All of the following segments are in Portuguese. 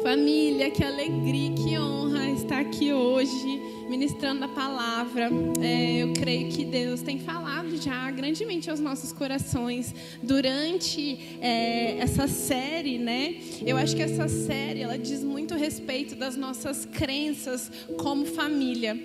Família, que alegria, que honra estar aqui hoje, ministrando a palavra. Eu creio que Deus tem falado já grandemente aos nossos corações durante essa série, né? Eu acho que essa série, ela diz muito a respeito das nossas crenças como família.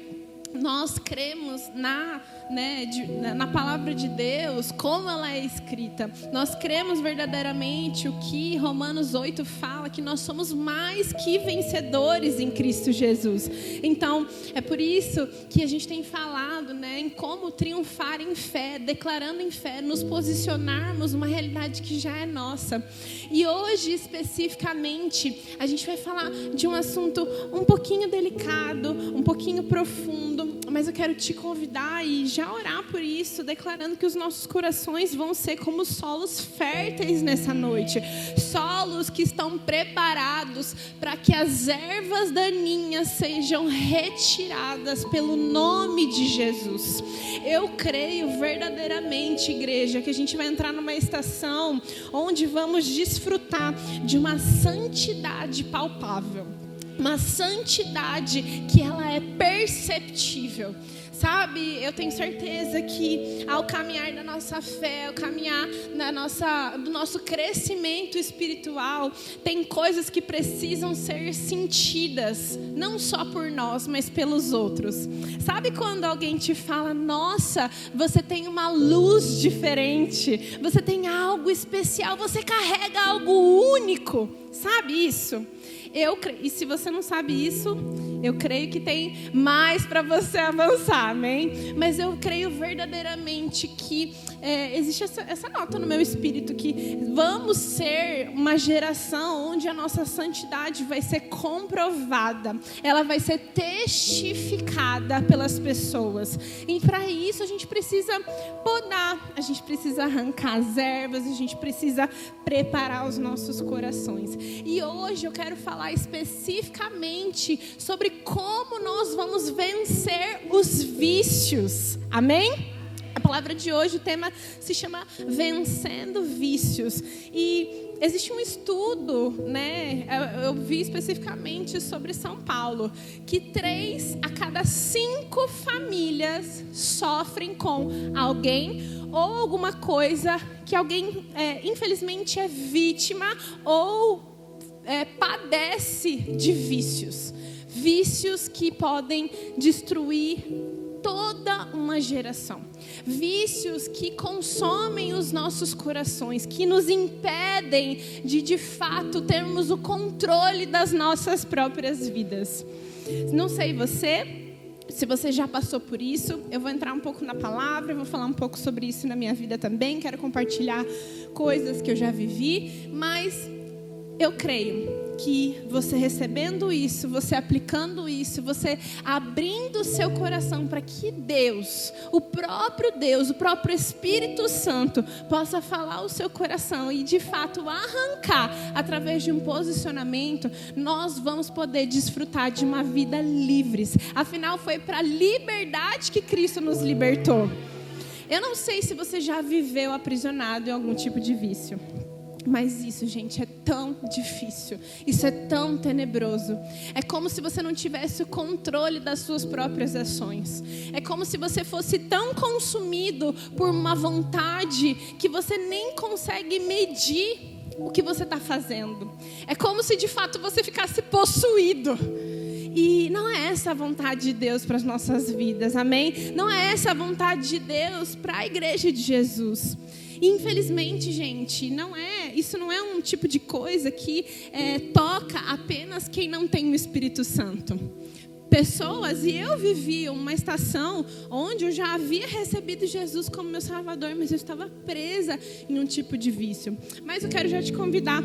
Nós cremos na palavra de Deus, como ela é escrita. Nós cremos verdadeiramente o que Romanos 8 fala, que nós somos mais que vencedores em Cristo Jesus. Então, é por isso que a gente tem falado, em como triunfar em fé, declarando em fé, nos posicionarmos numa realidade que já é nossa. E hoje, especificamente, a gente vai falar de um assunto um pouquinho delicado, um pouquinho profundo, mas eu quero te convidar e já orar por isso, declarando que os nossos corações vão ser como solos férteis nessa noite. Solos que estão preparados para que as ervas daninhas sejam retiradas pelo nome de Jesus. Eu creio verdadeiramente, igreja, que a gente vai entrar numa estação onde vamos desfrutar de uma santidade palpável. Uma santidade que ela é perceptível. Sabe, eu tenho certeza que ao caminhar da nossa fé, ao caminhar do nosso crescimento espiritual, tem coisas que precisam ser sentidas, não só por nós, mas pelos outros. Sabe quando alguém te fala, nossa, você tem uma luz diferente, você tem algo especial, você carrega algo único, sabe isso? E se você não sabe isso, eu creio que tem mais para você avançar, amém? Mas eu creio verdadeiramente que existe essa nota no meu espírito, que vamos ser uma geração onde a nossa santidade vai ser comprovada, ela vai ser testificada pelas pessoas. E para isso a gente precisa podar, a gente precisa arrancar as ervas, a gente precisa preparar os nossos corações. E hoje eu quero falar especificamente sobre como nós vamos vencer os vícios. Amém? A palavra de hoje, o tema se chama Vencendo Vícios. E existe um estudo, eu vi especificamente sobre São Paulo, que 3 a cada 5 famílias sofrem com alguém ou alguma coisa que alguém, infelizmente, é vítima ou padece de vícios. Vícios que podem destruir toda uma geração. Vícios que consomem os nossos corações, que nos impedem de fato, termos o controle das nossas próprias vidas. Não sei se você já passou por isso, eu vou entrar um pouco na palavra, eu vou falar um pouco sobre isso na minha vida também, quero compartilhar coisas que eu já vivi, mas eu creio que você recebendo isso, você aplicando isso, você abrindo o seu coração para que Deus, o próprio Espírito Santo, possa falar o seu coração e de fato arrancar através de um posicionamento, nós vamos poder desfrutar de uma vida livres. Afinal, foi para a liberdade que Cristo nos libertou. Eu não sei se você já viveu aprisionado em algum tipo de vício. Mas isso, gente, é tão difícil. Isso é tão tenebroso. É como se você não tivesse o controle das suas próprias ações. É como se você fosse tão consumido por uma vontade que você nem consegue medir o que você está fazendo. É como se de fato você ficasse possuído. E não é essa a vontade de Deus para as nossas vidas, amém? Não é essa a vontade de Deus para a igreja de Jesus. Infelizmente, gente, isso não é um tipo de coisa que toca apenas quem não tem o Espírito Santo. Pessoas, e eu vivi uma estação onde eu já havia recebido Jesus como meu Salvador, mas eu estava presa em um tipo de vício. Mas eu quero já te convidar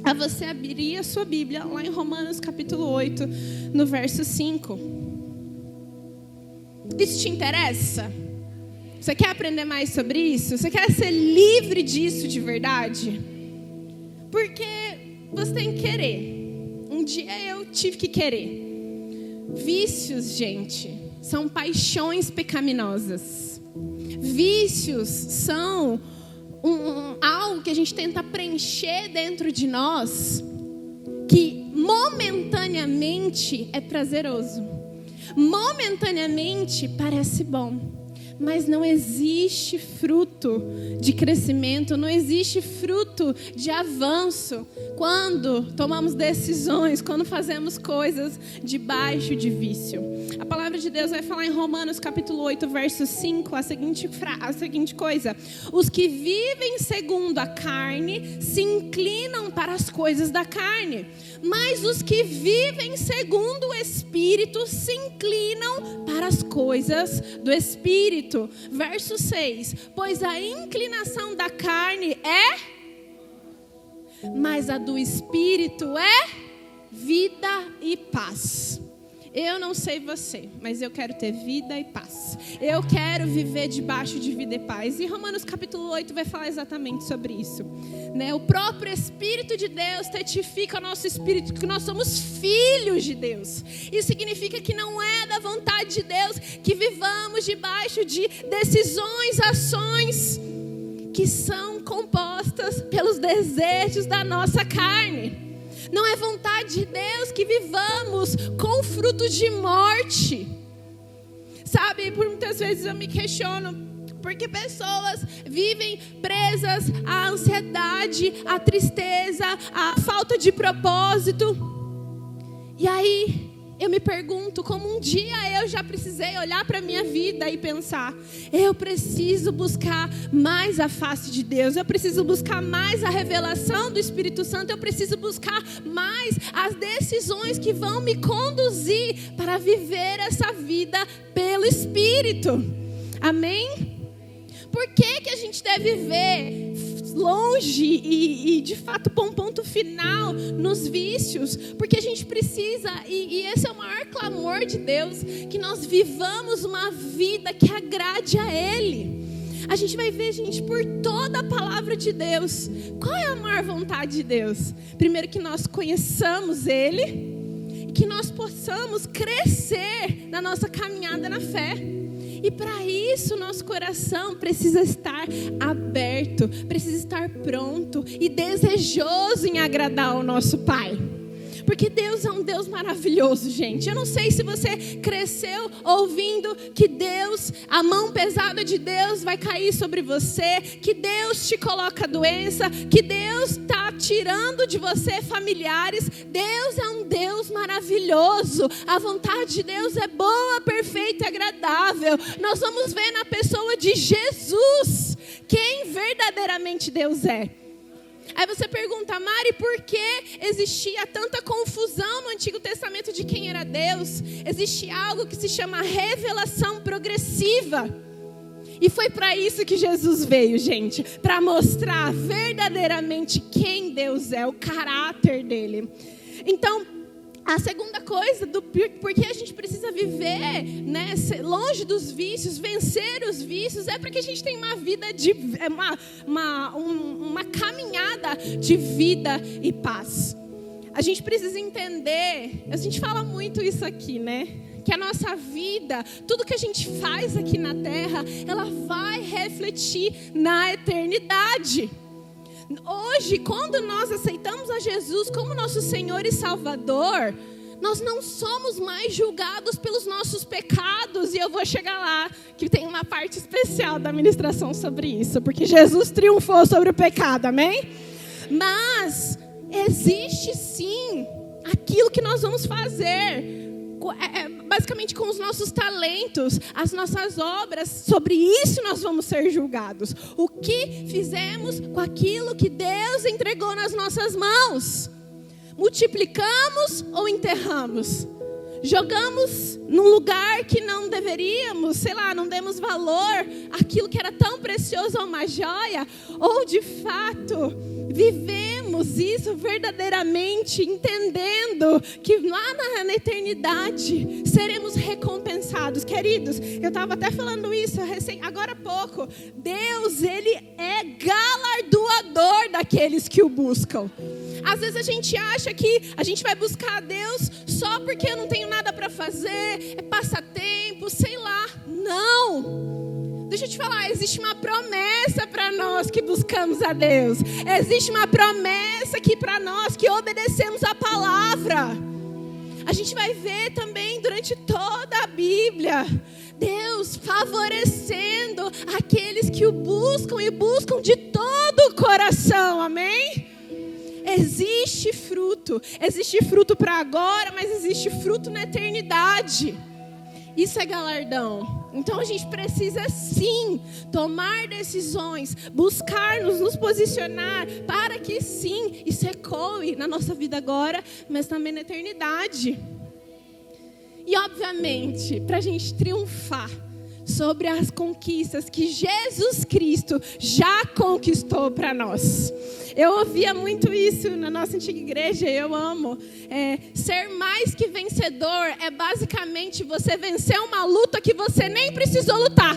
a você abrir a sua Bíblia lá em Romanos capítulo 8, no verso 5. Isso te interessa? Você quer aprender mais sobre isso? Você quer ser livre disso de verdade? Porque você tem que querer. Um dia eu tive que querer. Vícios, gente, são paixões pecaminosas. Vícios são algo que a gente tenta preencher dentro de nós, que momentaneamente é prazeroso, momentaneamente parece bom, mas não existe fruto de crescimento, não existe fruto de avanço quando tomamos decisões, quando fazemos coisas debaixo de vício. A palavra de Deus vai falar em Romanos capítulo 8, verso 5, a seguinte coisa: os que vivem segundo a carne se inclinam para as coisas da carne, mas os que vivem segundo o Espírito se inclinam para as coisas do Espírito. Verso 6: pois a inclinação da carne mas a do Espírito é vida e paz. Eu não sei você, mas eu quero ter vida e paz. Eu quero viver debaixo de vida e paz. E Romanos capítulo 8 vai falar exatamente sobre isso, né? O próprio Espírito de Deus testifica ao nosso espírito que nós somos filhos de Deus. Isso significa que não é da vontade de Deus que vivamos debaixo de decisões, ações que são compostas pelos desejos da nossa carne. Não é vontade de Deus que vivamos com frutos de morte. Sabe, por muitas vezes eu me questiono porque pessoas vivem presas à ansiedade, à tristeza, à falta de propósito. E aí eu me pergunto como um dia eu já precisei olhar para a minha vida e pensar: eu preciso buscar mais a face de Deus, eu preciso buscar mais a revelação do Espírito Santo, eu preciso buscar mais as decisões que vão me conduzir para viver essa vida pelo Espírito. Amém? Por que a gente deve viver longe e de fato pôr um ponto final nos vícios? Porque a gente precisa, e esse é o maior clamor de Deus, que nós vivamos uma vida que agrade a Ele. A gente vai ver, gente, por toda a palavra de Deus, qual é a maior vontade de Deus? Primeiro, que nós conheçamos Ele e que nós possamos crescer na nossa caminhada na fé. E para isso, nosso coração precisa estar aberto, precisa estar pronto e desejoso em agradar ao nosso Pai. Porque Deus é um Deus maravilhoso, gente. Eu não sei se você cresceu ouvindo que Deus, a mão pesada de Deus vai cair sobre você, que Deus te coloca doença, que Deus está tirando de você familiares. Deus é um Deus maravilhoso. A vontade de Deus é boa, perfeita e agradável. Nós vamos ver na pessoa de Jesus quem verdadeiramente Deus é. Aí você pergunta: Mari, por que existia tanta confusão no Antigo Testamento de quem era Deus? Existe algo que se chama revelação progressiva. E foi para isso que Jesus veio, gente, para mostrar verdadeiramente quem Deus é, o caráter dele. Então, a segunda coisa, porque a gente precisa viver, né, longe dos vícios, vencer os vícios, é para que a gente tenha uma vida uma caminhada de vida e paz. A gente precisa entender, a gente fala muito isso aqui, né? Que a nossa vida, tudo que a gente faz aqui na terra, ela vai refletir na eternidade. Hoje, quando nós aceitamos a Jesus como nosso Senhor e Salvador, nós não somos mais julgados pelos nossos pecados. E eu vou chegar lá, que tem uma parte especial da ministração sobre isso, porque Jesus triunfou sobre o pecado, amém? Mas existe sim aquilo que nós vamos fazer, basicamente com os nossos talentos, as nossas obras. Sobre isso nós vamos ser julgados. O que fizemos com aquilo que Deus entregou nas nossas mãos? Multiplicamos ou enterramos? Jogamos num lugar que não deveríamos, sei lá, não demos valor àquilo que era tão precioso a uma joia? Ou de fato vivemos isso verdadeiramente, entendendo que lá na eternidade seremos recompensados? Queridos, eu estava até falando isso agora há pouco. Deus, Ele é galardoador daqueles que o buscam. Às vezes a gente acha que a gente vai buscar a Deus só porque eu não tenho nada para fazer, é passatempo, sei lá. Não! Deixa eu te falar, existe uma promessa para nós que buscamos a Deus. Existe uma promessa aqui para nós que obedecemos a palavra. A gente vai ver também durante toda a Bíblia Deus favorecendo aqueles que o buscam e buscam de todo o coração, amém? Existe fruto para agora, mas existe fruto na eternidade. Isso é galardão. Então a gente precisa sim tomar decisões, nos posicionar para que sim, isso ecoe na nossa vida agora, mas também na eternidade. E obviamente, para a gente triunfar sobre as conquistas que Jesus Cristo já conquistou para nós. Eu ouvia muito isso na nossa antiga igreja, eu amo. Ser mais que vencedor é basicamente você vencer uma luta que você nem precisou lutar.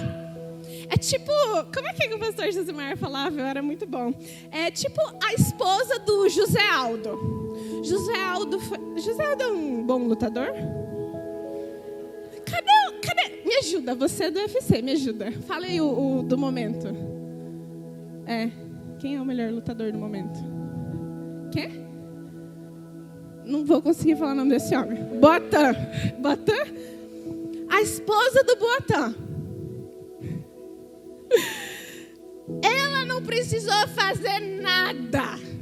É tipo, como é que o pastor Josimar falava? Era muito bom. É tipo a esposa do José Aldo. José Aldo é um bom lutador? Cadê? Me ajuda, você é do UFC, me ajuda. Fala aí o do momento. Quem é o melhor lutador do momento? Quem? Não vou conseguir falar o nome desse homem. Boatan. A esposa do Boatan. Ela não precisou fazer nada.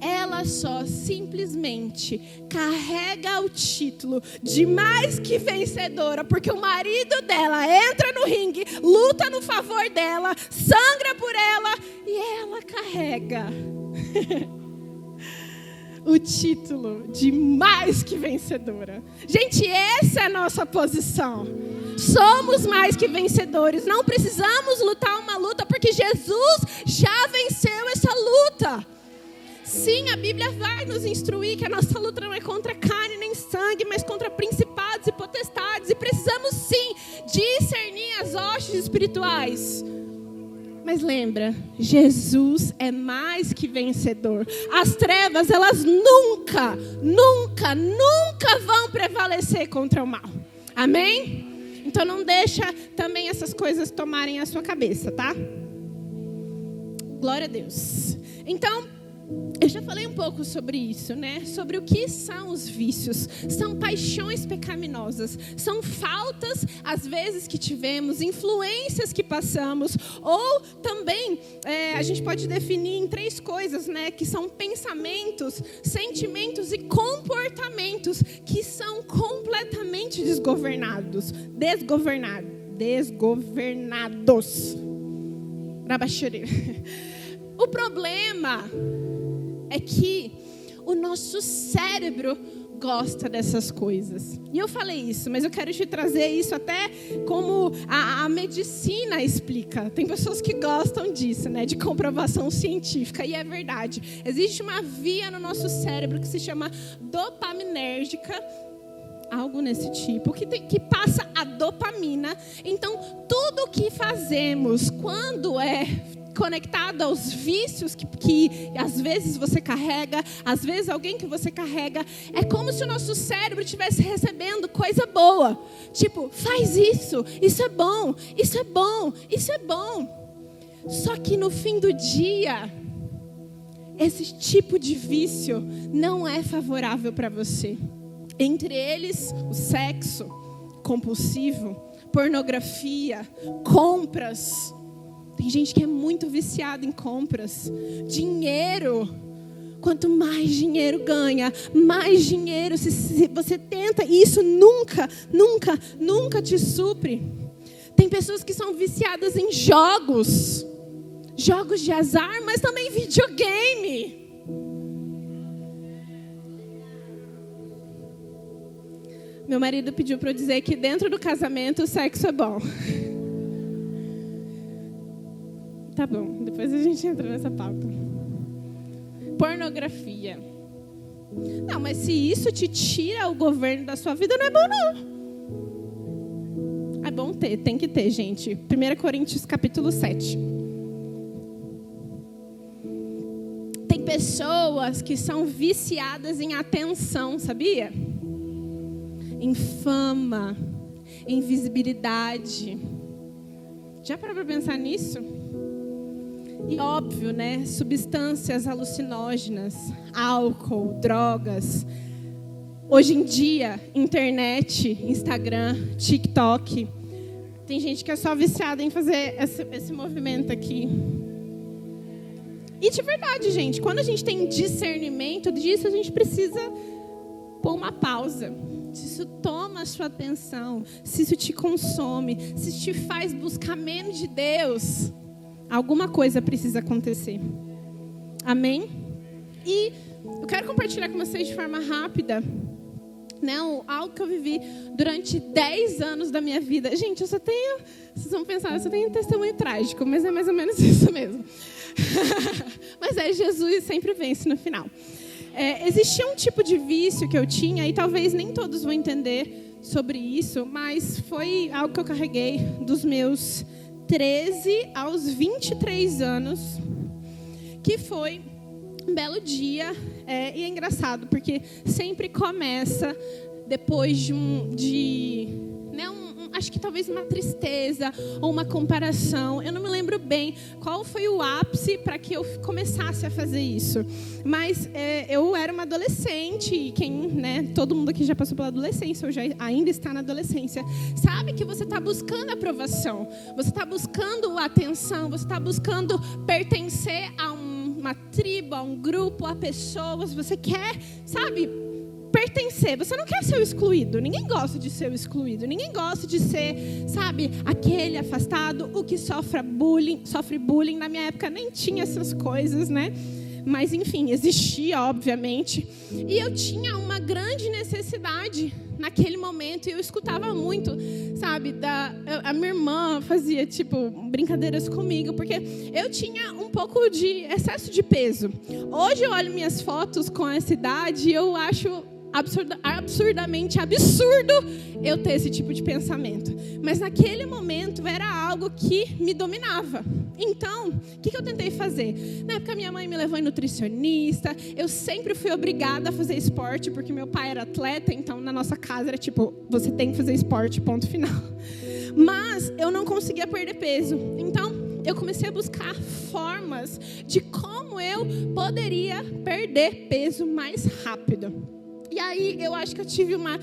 Ela só simplesmente carrega o título de mais que vencedora, porque o marido dela entra no ringue, luta no favor dela, sangra por ela e ela carrega o título de mais que vencedora. Gente, essa é a nossa posição. Somos mais que vencedores. Não precisamos lutar uma luta, porque Jesus já venceu essa luta. Sim, a Bíblia vai nos instruir que a nossa luta não é contra carne nem sangue, mas contra principados e potestades. E precisamos sim discernir as hostes espirituais. Mas lembra, Jesus é mais que vencedor. As trevas, elas nunca vão prevalecer contra o mal. Amém? Então não deixa também essas coisas tomarem a sua cabeça, tá? Glória a Deus. Então, eu já falei um pouco sobre isso, né? Sobre o que são os vícios. São paixões pecaminosas. São faltas, às vezes, que tivemos, influências que passamos. Ou também, a gente pode definir em 3 coisas, né? Que são pensamentos, sentimentos e comportamentos que são completamente desgovernados. O problema é que o nosso cérebro gosta dessas coisas. E eu falei isso, mas eu quero te trazer isso até como a medicina explica. Tem pessoas que gostam disso, né? De comprovação científica. E é verdade. Existe uma via no nosso cérebro que se chama dopaminérgica, algo nesse tipo, que passa a dopamina. Então, tudo o que fazemos quando é conectado aos vícios que às vezes você carrega, às vezes alguém que você carrega, é como se o nosso cérebro estivesse recebendo coisa boa. Tipo, faz isso, isso é bom, isso é bom, isso é bom. Só que no fim do dia, esse tipo de vício não é favorável para você. Entre eles, o sexo compulsivo, pornografia, compras. Tem gente que é muito viciada em compras. Dinheiro. Quanto mais dinheiro ganha, mais dinheiro se você tenta. E isso nunca te supre. Tem pessoas que são viciadas em jogos. Jogos de azar, mas também videogame. Meu marido pediu para eu dizer que dentro do casamento o sexo é bom. Tá bom, depois a gente entra nessa pauta. Pornografia. Não, mas se isso te tira o governo da sua vida, não é bom não. É bom ter, tem que ter, gente. 1 Coríntios capítulo 7. Tem pessoas que são viciadas em atenção, sabia? Em fama, em visibilidade. Já parou para pensar nisso? E óbvio, né? Substâncias alucinógenas, álcool, drogas. Hoje em dia, internet, Instagram, TikTok. Tem gente que é só viciada em fazer esse movimento aqui. E de verdade, gente, quando a gente tem discernimento disso, a gente precisa pôr uma pausa. Se isso toma a sua atenção, se isso te consome, se isso te faz buscar menos de Deus, alguma coisa precisa acontecer. Amém? E eu quero compartilhar com vocês de forma rápida, né, algo que eu vivi durante 10 anos da minha vida. Gente, vocês vão pensar, eu só tenho um testemunho trágico, mas é mais ou menos isso mesmo. Mas Jesus sempre vence no final. Existia um tipo de vício que eu tinha, e talvez nem todos vão entender sobre isso, mas foi algo que eu carreguei dos meus 13 aos 23 anos, que foi um belo dia, e é engraçado, porque sempre começa depois acho que talvez uma tristeza ou uma comparação. Eu não me lembro bem qual foi o ápice para que eu começasse a fazer isso. Mas eu era uma adolescente, e todo mundo aqui já passou pela adolescência, ou já ainda está na adolescência, sabe que você está buscando aprovação, você está buscando atenção, você está buscando pertencer a uma tribo, a um grupo, a pessoas, você quer, pertencer, você não quer ser o excluído. Ninguém gosta de ser o excluído. Ninguém gosta de ser, aquele afastado, o que sofre bullying. Na minha época nem tinha essas coisas, né? Mas enfim, existia, obviamente. E eu tinha uma grande necessidade naquele momento, e eu escutava muito, a minha irmã fazia, brincadeiras comigo, porque eu tinha um pouco de excesso de peso. Hoje eu olho minhas fotos com essa idade e eu acho absurdamente absurdo eu ter esse tipo de pensamento. Mas naquele momento era algo que me dominava. Então, o que eu tentei fazer? Na época minha mãe me levou em nutricionista. Eu sempre fui obrigada a fazer esporte, porque meu pai era atleta. Então na nossa casa era você tem que fazer esporte, ponto final. Mas eu não conseguia perder peso. Então eu comecei a buscar formas de como eu poderia perder peso mais rápido. E aí, eu acho que eu tive uma,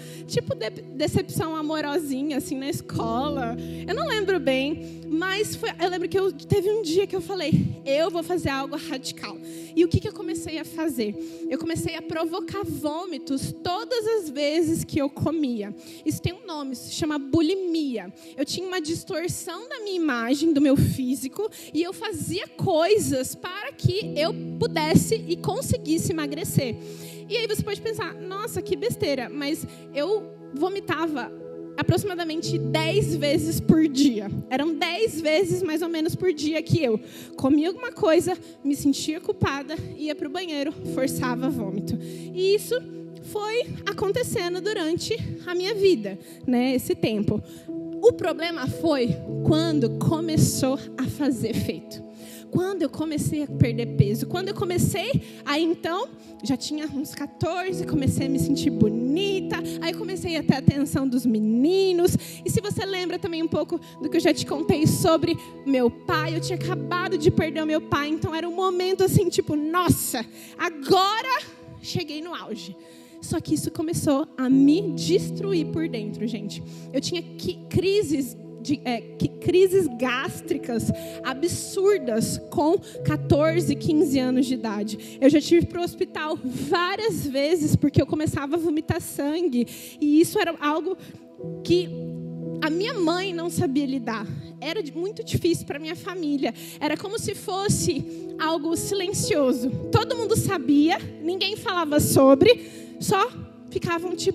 decepção amorosinha, assim, na escola. Eu não lembro bem, mas eu lembro que teve um dia que eu falei, eu vou fazer algo radical. E o que eu comecei a fazer? Eu comecei a provocar vômitos todas as vezes que eu comia. Isso tem um nome, se chama bulimia. Eu tinha uma distorção da minha imagem, do meu físico, e eu fazia coisas para que eu pudesse e conseguisse emagrecer. E aí você pode pensar, nossa, que besteira, mas eu vomitava aproximadamente 10 vezes por dia. Eram 10 vezes mais ou menos por dia que eu comia alguma coisa, me sentia culpada, ia para o banheiro, forçava vômito. E isso foi acontecendo durante a minha vida, né, esse tempo. O problema foi quando começou a fazer efeito. Quando eu comecei a perder peso, quando eu comecei, aí então, já tinha uns 14, comecei a me sentir bonita, aí comecei a ter a atenção dos meninos. E se você lembra também um pouco do que eu já te contei sobre meu pai, eu tinha acabado de perder o meu pai, então era um momento assim, nossa, agora cheguei no auge. Só que isso começou a me destruir por dentro, gente. Eu tinha crises gástricas absurdas com 14, 15 anos de idade. Eu já tive para o hospital várias vezes porque eu começava a vomitar sangue. E isso era algo que a minha mãe não sabia lidar. Era muito difícil para minha família. Era como se fosse algo silencioso. Todo mundo sabia, ninguém falava sobre, só ficavam de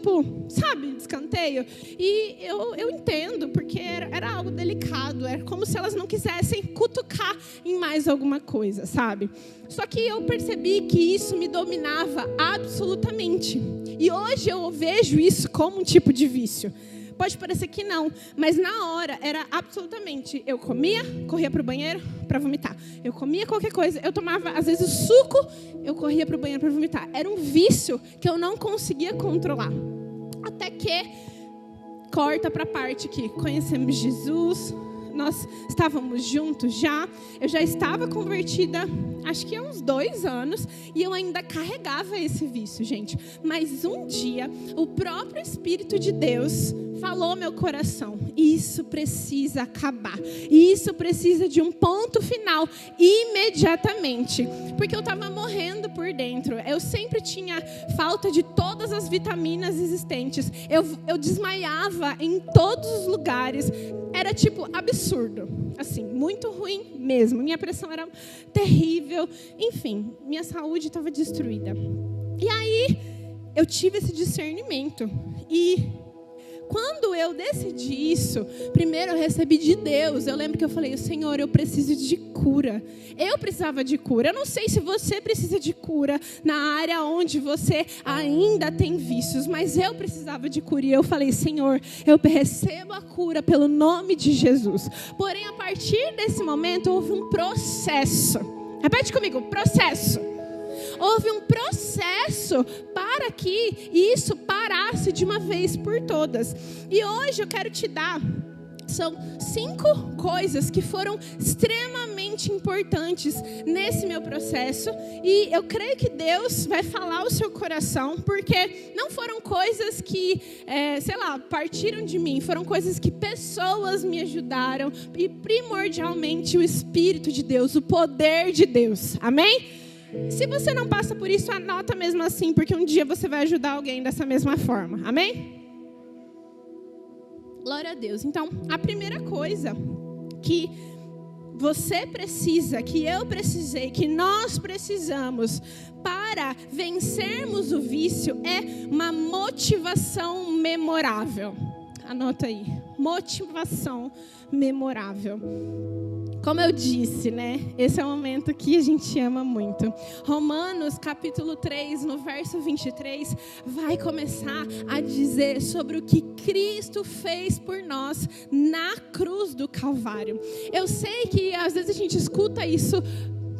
escanteio. E eu entendo, porque era algo delicado. Era como se elas não quisessem cutucar em mais alguma coisa, sabe? Só que eu percebi que isso me dominava absolutamente. E hoje eu vejo isso como um tipo de vício. Pode parecer que não, mas na hora era absolutamente. Eu comia, corria para o banheiro para vomitar. Eu comia qualquer coisa, eu tomava às vezes suco, eu corria para o banheiro para vomitar. Era um vício que eu não conseguia controlar. Até que corta para a parte que conhecemos Jesus, nós estávamos juntos já, eu já estava convertida, acho que há uns 2 anos, e eu ainda carregava esse vício, gente. Mas um dia, o próprio Espírito de Deus falou ao meu coração: isso precisa acabar, isso precisa de um ponto final, imediatamente, porque eu estava morrendo por dentro. Eu sempre tinha falta de todas as vitaminas existentes, eu desmaiava em todos os lugares, era tipo absurdo, assim, muito ruim mesmo, minha pressão era terrível, enfim, minha saúde estava destruída. E aí, eu tive esse discernimento, e quando eu decidi isso, primeiro eu recebi de Deus. Eu lembro que eu falei: Senhor, eu preciso de cura. Eu precisava de cura. Eu não sei se você precisa de cura na área onde você ainda tem vícios, mas eu precisava de cura. E eu falei: Senhor, eu recebo a cura pelo nome de Jesus. Porém, a partir desse momento, houve um processo. Repete comigo: processo. Houve um processo para que isso parasse de uma vez por todas. E hoje eu quero te dar, são 5 coisas que foram extremamente importantes nesse meu processo. E eu creio que Deus vai falar ao seu coração, porque não foram coisas que, partiram de mim. Foram coisas que pessoas me ajudaram. E primordialmente o Espírito de Deus, o poder de Deus. Amém? Se você não passa por isso, anota mesmo assim, porque um dia você vai ajudar alguém dessa mesma forma. Amém? Glória a Deus. Então, a primeira coisa que você precisa, que eu precisei, que nós precisamos para vencermos o vício é uma motivação memorável. Anota aí. Motivação memorável. Como eu disse, né? Esse é um momento que a gente ama muito. Romanos, capítulo 3, no verso 23, vai começar a dizer sobre o que Cristo fez por nós na cruz do Calvário. Eu sei que às vezes a gente escuta isso,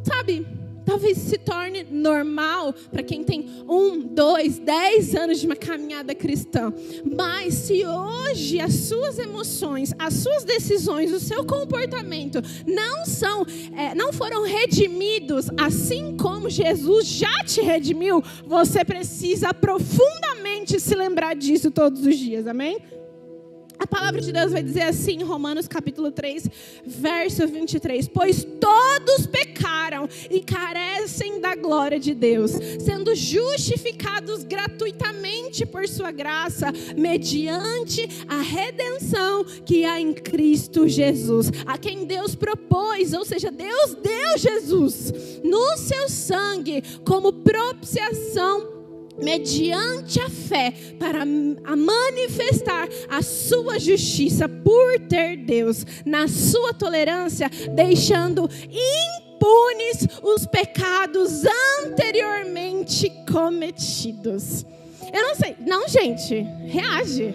sabe? Talvez se torne normal para quem tem 1, 2, 10 anos de uma caminhada cristã. Mas se hoje as suas emoções, as suas decisões, o seu comportamento não foram redimidos, assim como Jesus já te redimiu, você precisa profundamente se lembrar disso todos os dias. Amém? A palavra de Deus vai dizer assim em Romanos capítulo 3, verso 23. Pois todos pecaram e carecem da glória de Deus, sendo justificados gratuitamente por sua graça, mediante a redenção que há em Cristo Jesus, a quem Deus propôs, ou seja, Deus deu Jesus no seu sangue como propiciação mediante a fé, para manifestar a sua justiça por ter Deus, na sua tolerância, deixando impunes os pecados anteriormente cometidos. Eu não sei, não, gente, reage.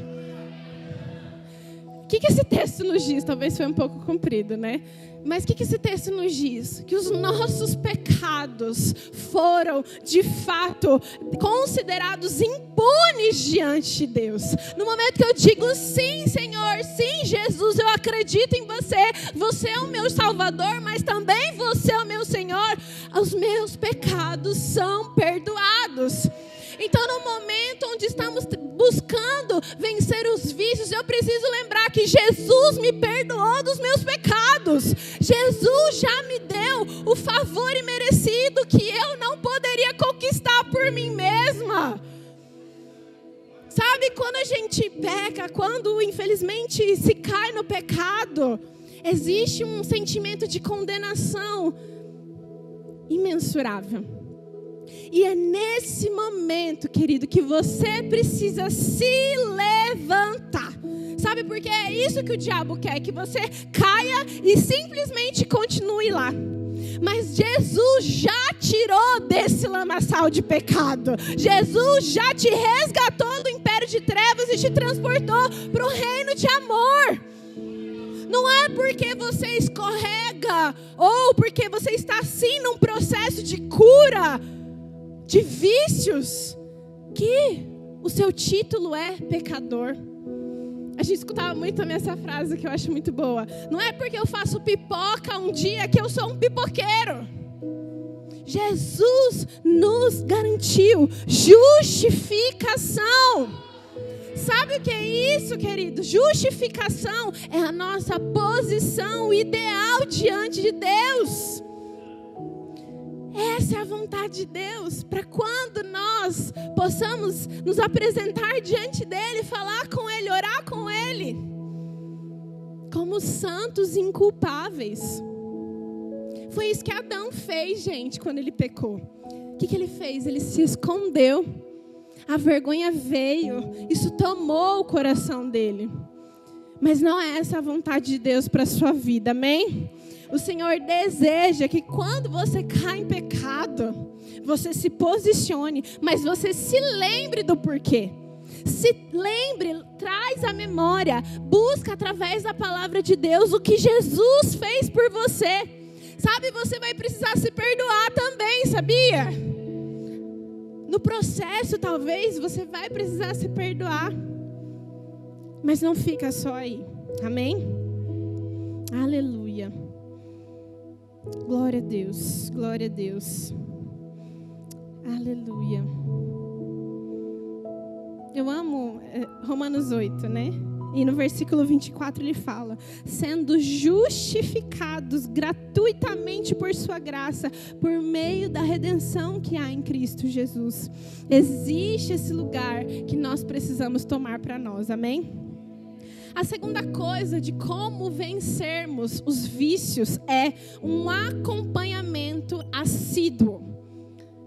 O que esse texto nos diz? Talvez foi um pouco comprido, né? Mas o que esse texto nos diz? Que os nossos pecados foram, de fato, considerados impunes diante de Deus. No momento que eu digo sim, Senhor, sim, Jesus, eu acredito em você. Você é o meu Salvador, mas também você é o meu Senhor. Os meus pecados são perdoados. Então, no momento onde estamos buscando vencer os vícios, eu preciso lembrar que Jesus me perdoou dos meus pecados. Jesus já me deu o favor imerecido que eu não poderia conquistar por mim mesma. Sabe, quando a gente peca, quando infelizmente se cai no pecado, existe um sentimento de condenação imensurável. E é nesse momento, querido, que você precisa se levantar. Sabe por quê? É isso que o diabo quer, que você caia e simplesmente continue lá. Mas Jesus já tirou desse lamaçal de pecado. Jesus já te resgatou do império de trevas e te transportou para o reino de amor. Não é porque você escorrega ou porque você está assim num processo de cura de vícios que o seu título é pecador. A gente escutava muito também essa frase que eu acho muito boa. Não é porque eu faço pipoca um dia que eu sou um pipoqueiro. Jesus nos garantiu justificação. Sabe o que é isso, querido? Justificação é a nossa posição ideal diante de Deus. Essa é a vontade de Deus, para quando nós possamos nos apresentar diante dEle, falar com Ele, orar com Ele, como santos inculpáveis. Foi isso que Adão fez, gente, quando ele pecou. O que ele fez? Ele se escondeu. A vergonha veio, isso tomou o coração dele. Mas não é essa a vontade de Deus para a sua vida, amém? O Senhor deseja que quando você cai em pecado, você se posicione, mas você se lembre do porquê. Se lembre, traz a memória, busca através da palavra de Deus o que Jesus fez por você. Sabe, você vai precisar se perdoar também, sabia? No processo, talvez, você vai precisar se perdoar. Mas não fica só aí, amém? Aleluia. Glória a Deus, glória a Deus. Aleluia. Eu amo Romanos 8, né? E no versículo 24 ele fala: sendo justificados gratuitamente por sua graça, por meio da redenção que há em Cristo Jesus. Existe esse lugar que nós precisamos tomar para nós, amém? A segunda coisa de como vencermos os vícios é um acompanhamento assíduo.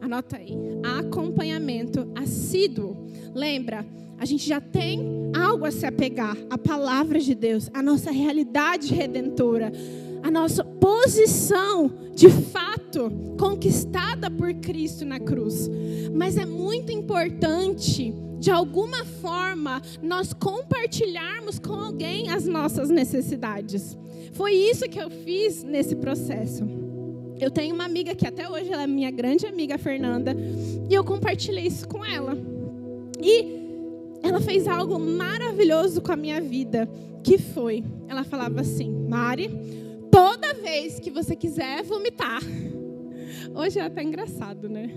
Anota aí, acompanhamento assíduo. Lembra, a gente já tem algo a se apegar, a palavra de Deus, a nossa realidade redentora, a nossa posição de fato conquistada por Cristo na cruz. Mas é muito importante, de alguma forma, nós compartilharmos com alguém as nossas necessidades. Foi isso que eu fiz nesse processo. Eu tenho uma amiga que até hoje ela é minha grande amiga, a Fernanda, e eu compartilhei isso com ela. E ela fez algo maravilhoso com a minha vida, que foi, ela falava assim: Mari, toda vez que você quiser vomitar, hoje é até engraçado, né?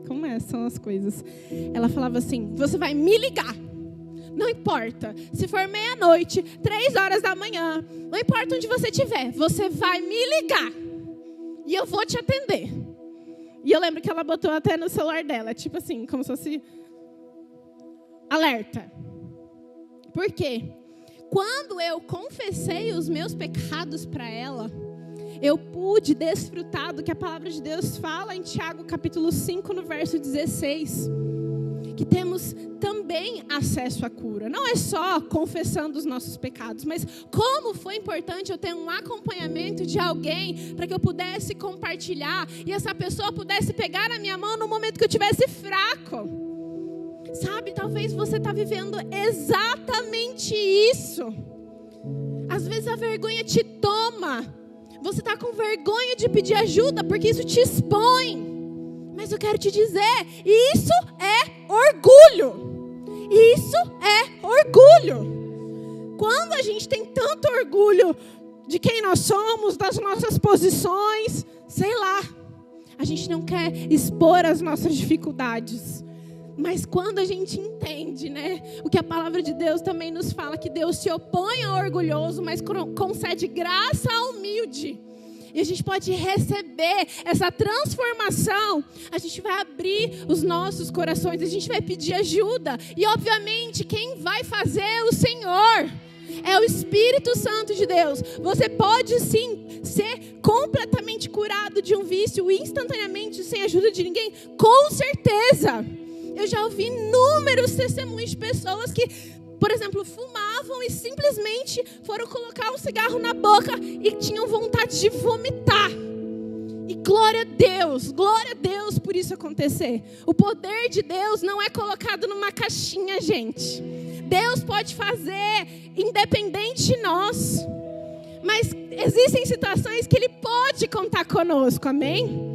Como são as coisas. Ela falava assim: você vai me ligar. Não importa, se for meia-noite, 3 horas da manhã, não importa onde você estiver, você vai me ligar. E eu vou te atender. E eu lembro que ela botou até no celular dela, tipo assim, como se fosse alerta. Por quê? Quando eu confessei os meus pecados para ela, eu pude desfrutar do que a palavra de Deus fala em Tiago capítulo 5, no verso 16. Que temos também acesso à cura. Não é só confessando os nossos pecados, mas como foi importante eu ter um acompanhamento de alguém para que eu pudesse compartilhar e essa pessoa pudesse pegar na minha mão no momento que eu estivesse fraco. Sabe, talvez você está vivendo exatamente isso. Às vezes a vergonha te toma. Você está com vergonha de pedir ajuda porque isso te expõe. Mas eu quero te dizer, isso é orgulho. Isso é orgulho. Quando a gente tem tanto orgulho de quem nós somos, das nossas posições, sei lá, a gente não quer expor as nossas dificuldades. Mas quando a gente entende, né, o que a palavra de Deus também nos fala, que Deus se opõe ao orgulhoso, mas concede graça ao humilde. E a gente pode receber essa transformação. A gente vai abrir os nossos corações, a gente vai pedir ajuda. E obviamente quem vai fazer é o Senhor. É o Espírito Santo de Deus. Você pode sim ser completamente curado de um vício instantaneamente, sem a ajuda de ninguém. Com certeza. Eu já ouvi inúmeros testemunhos de pessoas que, por exemplo, fumavam e simplesmente foram colocar um cigarro na boca e tinham vontade de vomitar. E glória a Deus por isso acontecer. O poder de Deus não é colocado numa caixinha, gente. Deus pode fazer independente de nós. Mas existem situações que Ele pode contar conosco, amém?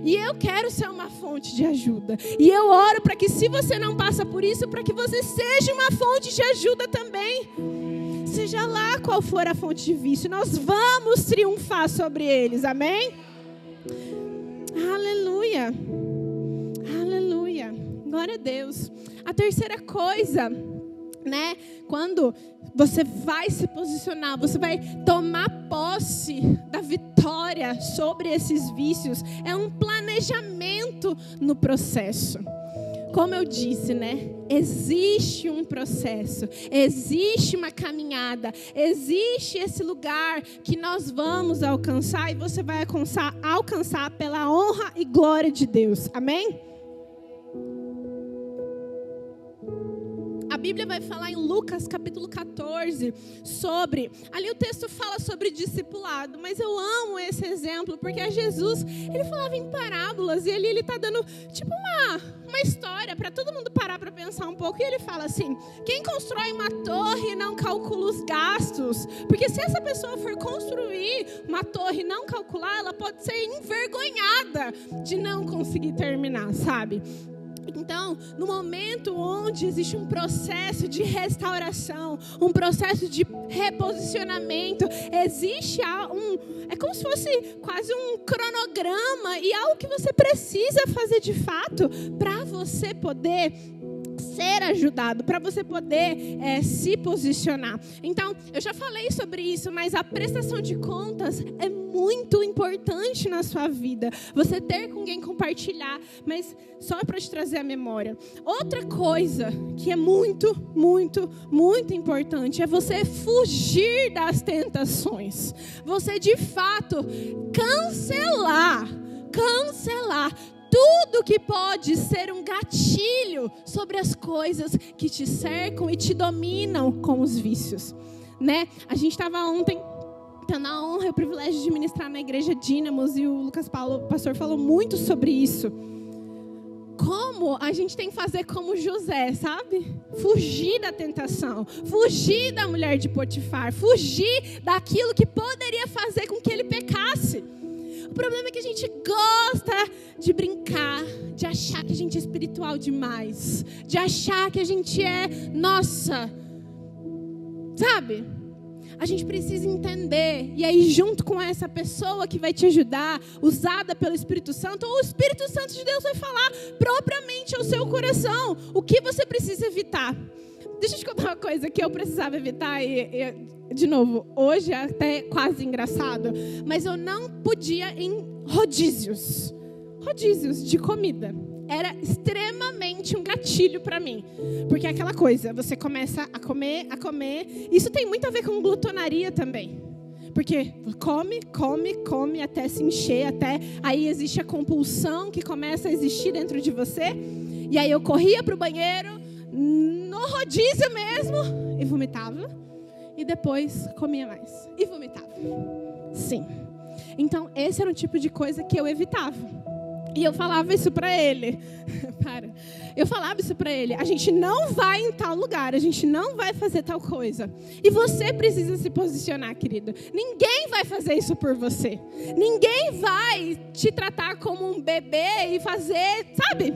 E eu quero ser uma fonte de ajuda. E eu oro para que, se você não passa por isso, para que você seja uma fonte de ajuda também. seja lá qual for a fonte de vício, nós vamos triunfar sobre eles, amém? Aleluia, aleluia, glória a Deus. A terceira coisa, né, quando você vai se posicionar, você vai tomar posse da vitória sobre esses vícios, é um planejamento no processo. Como eu disse, né? Existe um processo, existe uma caminhada, existe esse lugar que nós vamos alcançar e você vai alcançar pela honra e glória de Deus. Amém? A Bíblia vai falar em Lucas capítulo 14 sobre, ali o texto fala sobre discipulado, mas eu amo esse exemplo porque Jesus, ele falava em parábolas e ali ele está dando tipo uma história para todo mundo parar para pensar um pouco. E ele fala assim: quem constrói uma torre não calcula os gastos, porque se essa pessoa for construir uma torre e não calcular, ela pode ser envergonhada de não conseguir terminar, sabe? Então, no momento onde existe um processo de restauração, um processo de reposicionamento, existe é como se fosse quase um cronograma e algo que você precisa fazer de fato para você poder ser ajudado, para você poder se posicionar. Então, eu já falei sobre isso, mas a prestação de contas é muito importante na sua vida. Você ter com quem compartilhar, mas só para te trazer a memória. Outra coisa que é muito, muito, muito importante é você fugir das tentações. Você, de fato, cancelar tudo que pode ser um gatilho sobre as coisas que te cercam e te dominam com os vícios, né? A gente estava ontem tendo a honra e o privilégio de ministrar na igreja Dínamos e o Lucas Paulo, o pastor, falou muito sobre isso. Como a gente tem que fazer como José, sabe? Fugir da tentação, fugir da mulher de Potifar, fugir daquilo que poderia fazer com que ele pecasse. O problema é que a gente gosta de brincar, de achar que a gente é espiritual demais, de achar que a gente é, nossa, sabe? A gente precisa entender, e aí junto com essa pessoa que vai te ajudar, usada pelo Espírito Santo, ou o Espírito Santo de Deus vai falar propriamente ao seu coração o que você precisa evitar. Deixa eu te contar uma coisa que eu precisava evitar, de novo, hoje é até quase engraçado, mas eu não podia ir em rodízios de comida. Era extremamente um gatilho para mim. Porque é aquela coisa, você começa a comer. Isso tem muito a ver com glutonaria também. Porque come até se encher, até aí existe a compulsão que começa a existir dentro de você. E aí eu corria para o banheiro, no rodízio mesmo, e vomitava. E depois comia mais. E vomitava. Sim. Então, esse era um tipo de coisa que eu evitava. E eu falava isso para ele. Eu falava isso para ele. A gente não vai em tal lugar. A gente não vai fazer tal coisa. E você precisa se posicionar, querido. Ninguém vai fazer isso por você. Ninguém vai te tratar como um bebê e fazer, sabe?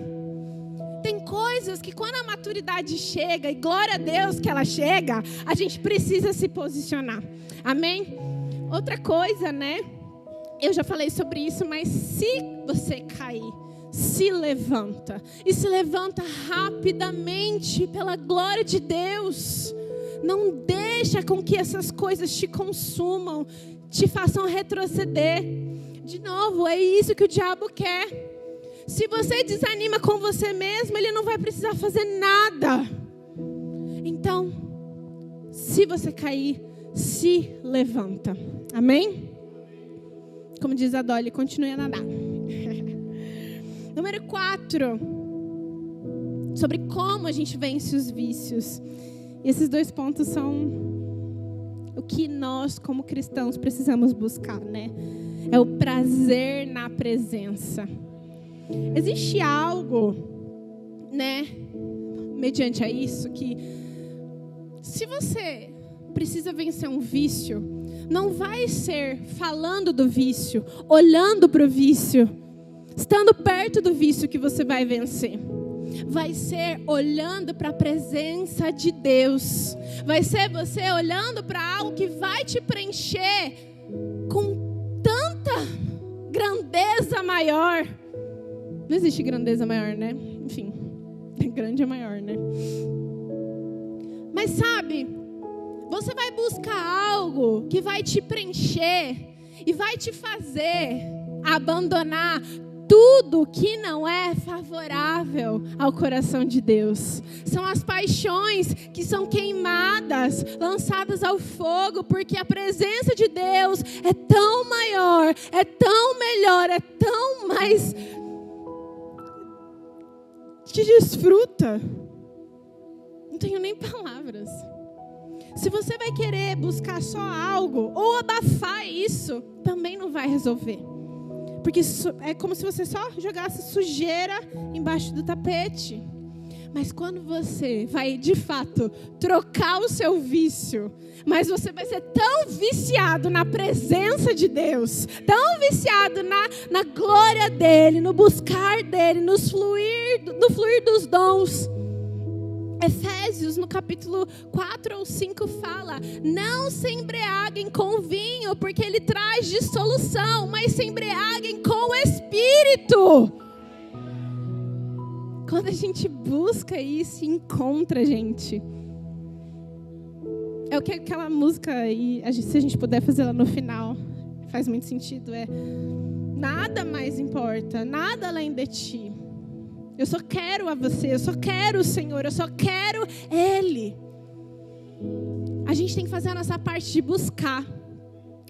Tem coisas que quando a maturidade chega, e glória a Deus que ela chega, a gente precisa se posicionar. Amém? Outra coisa, né? Eu já falei sobre isso, mas se você cair, se levanta. E se levanta rapidamente pela glória de Deus. Não deixa com que essas coisas te consumam, te façam retroceder. De novo, é isso que o diabo quer. Se você desanima com você mesmo, ele não vai precisar fazer nada. Então, se você cair, se levanta. Amém? Como diz a Dolly, continue a nadar. Número 4. Sobre como a gente vence os vícios. Esses 2 pontos são o que nós, como cristãos, precisamos buscar, né? É o prazer na presença. Existe algo, né? Mediante a isso, que se você precisa vencer um vício, não vai ser falando do vício, olhando para o vício, estando perto do vício que você vai vencer. Vai ser olhando para a presença de Deus. Vai ser você olhando para algo que vai te preencher com tanta grandeza maior. Não existe grandeza maior, né? Enfim, grande é maior, né? Mas sabe, você vai buscar algo que vai te preencher e vai te fazer abandonar tudo que não é favorável ao coração de Deus. São as paixões que são queimadas, lançadas ao fogo, porque a presença de Deus é tão maior, é tão melhor, é tão mais... te desfruta. Não tenho nem palavras. Se você vai querer buscar só algo ou abafar isso, também não vai resolver. Porque é como se você só jogasse sujeira embaixo do tapete. Mas quando você vai, de fato, trocar o seu vício, mas você vai ser tão viciado na presença de Deus, tão viciado na glória dEle, no buscar dEle, no fluir dos dons. Efésios, no capítulo 4 ou 5, fala: não se embriaguem com vinho, porque ele traz dissolução, mas se embriaguem com o Espírito. Quando a gente busca isso e encontra, gente, é o que aquela música, e se a gente puder fazer ela no final, faz muito sentido, nada mais importa, nada além de ti. Eu só quero a você, eu só quero o Senhor, eu só quero Ele. A gente tem que fazer a nossa parte de buscar,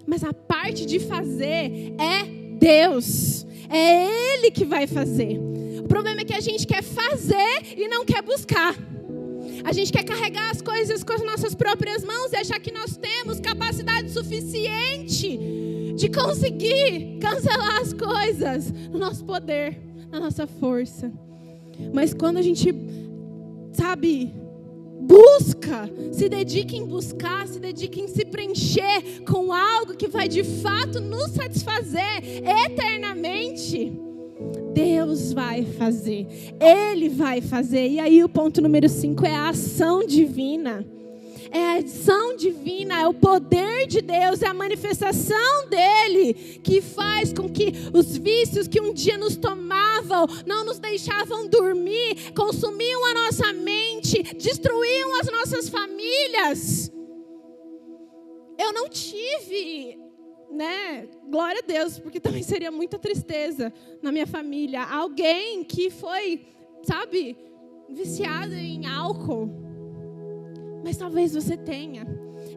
mas a parte de fazer é Deus. É Ele que vai fazer. O problema é que a gente quer fazer e não quer buscar. A gente quer carregar as coisas com as nossas próprias mãos e achar que nós temos capacidade suficiente de conseguir cancelar as coisas no nosso poder, na nossa força. Mas quando a gente, busca, se dedica em buscar, se dedica em se preencher com algo que vai de fato nos satisfazer eternamente, Deus vai fazer, Ele vai fazer. E aí o ponto número 5 é a ação divina. É a ação divina, é o poder de Deus, é a manifestação dEle que faz com que os vícios que um dia nos tomavam, não nos deixavam dormir, consumiam a nossa mente, destruíam as nossas famílias. Eu não tive, glória a Deus, porque também seria muita tristeza na minha família, alguém que foi, viciado em álcool. Mas talvez você tenha.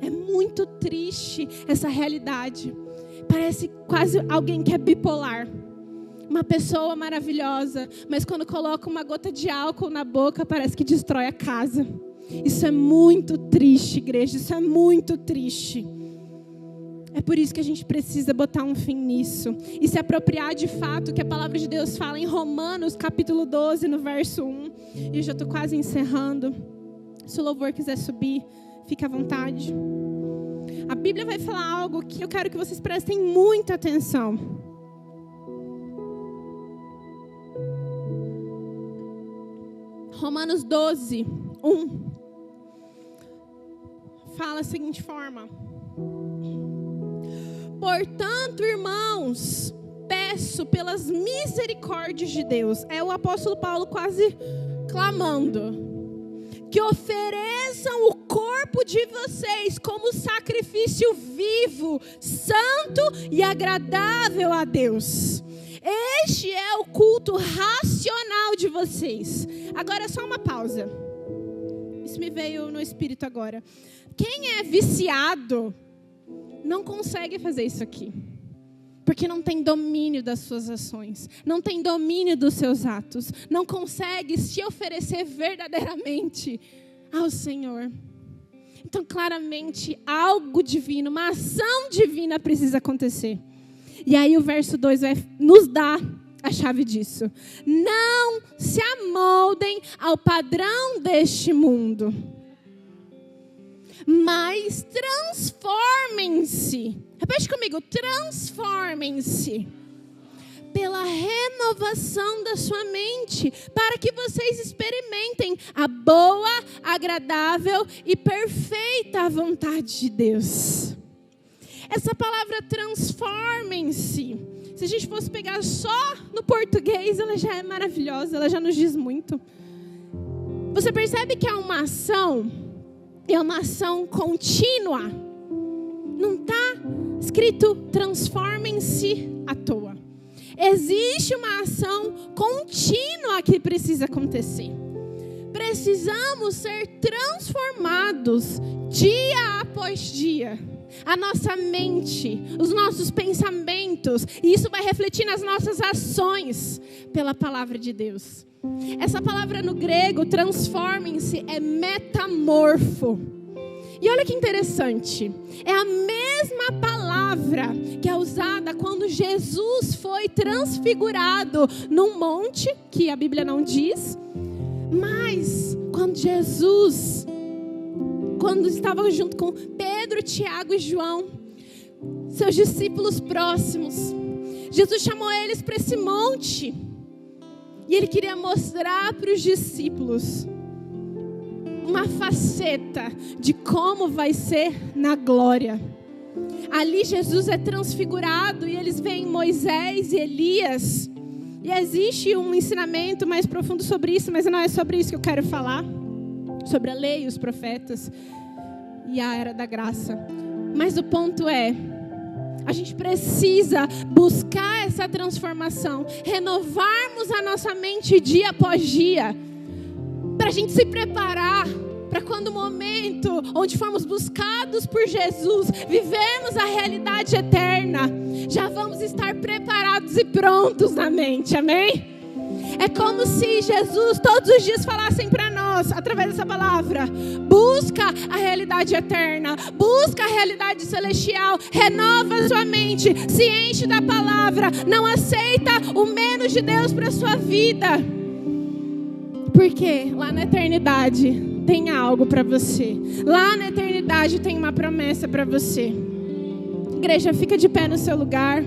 É muito triste essa realidade. Parece quase alguém que é bipolar. Uma pessoa maravilhosa, mas quando coloca uma gota de álcool na boca, parece que destrói a casa. Isso é muito triste, igreja. Isso é muito triste. É por isso que a gente precisa botar um fim nisso. E se apropriar de fato que a palavra de Deus fala em Romanos, capítulo 12, no verso 1. E eu já estou quase encerrando. Se o louvor quiser subir, fique à vontade. A Bíblia vai falar algo que eu quero que vocês prestem muita atenção. Romanos 12, 1. Fala a seguinte forma: portanto, irmãos, peço pelas misericórdias de Deus. É o apóstolo Paulo quase clamando. Que ofereçam o corpo de vocês como sacrifício vivo, santo e agradável a Deus. Este é o culto racional de vocês. Agora só uma pausa. Isso me veio no espírito agora. Quem é viciado não consegue fazer isso aqui. Porque não tem domínio das suas ações, não tem domínio dos seus atos, não consegue se oferecer verdadeiramente ao Senhor. Então, claramente, algo divino, uma ação divina precisa acontecer. E aí o verso 2 vai nos dar a chave disso. Não se amoldem ao padrão deste mundo, mas transformem-se. Repete comigo, transformem-se pela renovação da sua mente, para que vocês experimentem a boa, agradável e perfeita vontade de Deus. Essa palavra transformem-se. Se a gente fosse pegar só no português, ela já é maravilhosa, ela já nos diz muito. Você percebe que é uma ação contínua. Não está escrito transformem-se à toa. Existe uma ação contínua que precisa acontecer. Precisamos ser transformados dia após dia. A nossa mente, os nossos pensamentos, e isso vai refletir nas nossas ações pela palavra de Deus. Essa palavra no grego, transformem-se, é metamorfo. E olha que interessante, é a mesma palavra que é usada quando Jesus foi transfigurado num monte, que a Bíblia não diz, mas quando estava junto com Pedro, Tiago e João, seus discípulos próximos, Jesus chamou eles para esse monte, e ele queria mostrar para os discípulos uma faceta de como vai ser na glória. Ali Jesus é transfigurado e eles veem Moisés e Elias. E existe um ensinamento mais profundo sobre isso, mas não é sobre isso que eu quero falar. Sobre a lei, os profetas e a era da graça. Mas o ponto é, a gente precisa buscar essa transformação, renovarmos a nossa mente dia após dia, para a gente se preparar para quando o momento onde formos buscados por Jesus, vivermos a realidade eterna, já vamos estar preparados e prontos na mente, amém? É como se Jesus todos os dias falassem para nós, através dessa palavra: busca a realidade eterna, busca a realidade celestial, renova a sua mente, se enche da palavra, não aceita o menos de Deus para a sua vida. Porque lá na eternidade tem algo para você. Lá na eternidade tem uma promessa para você. Igreja, fica de pé no seu lugar.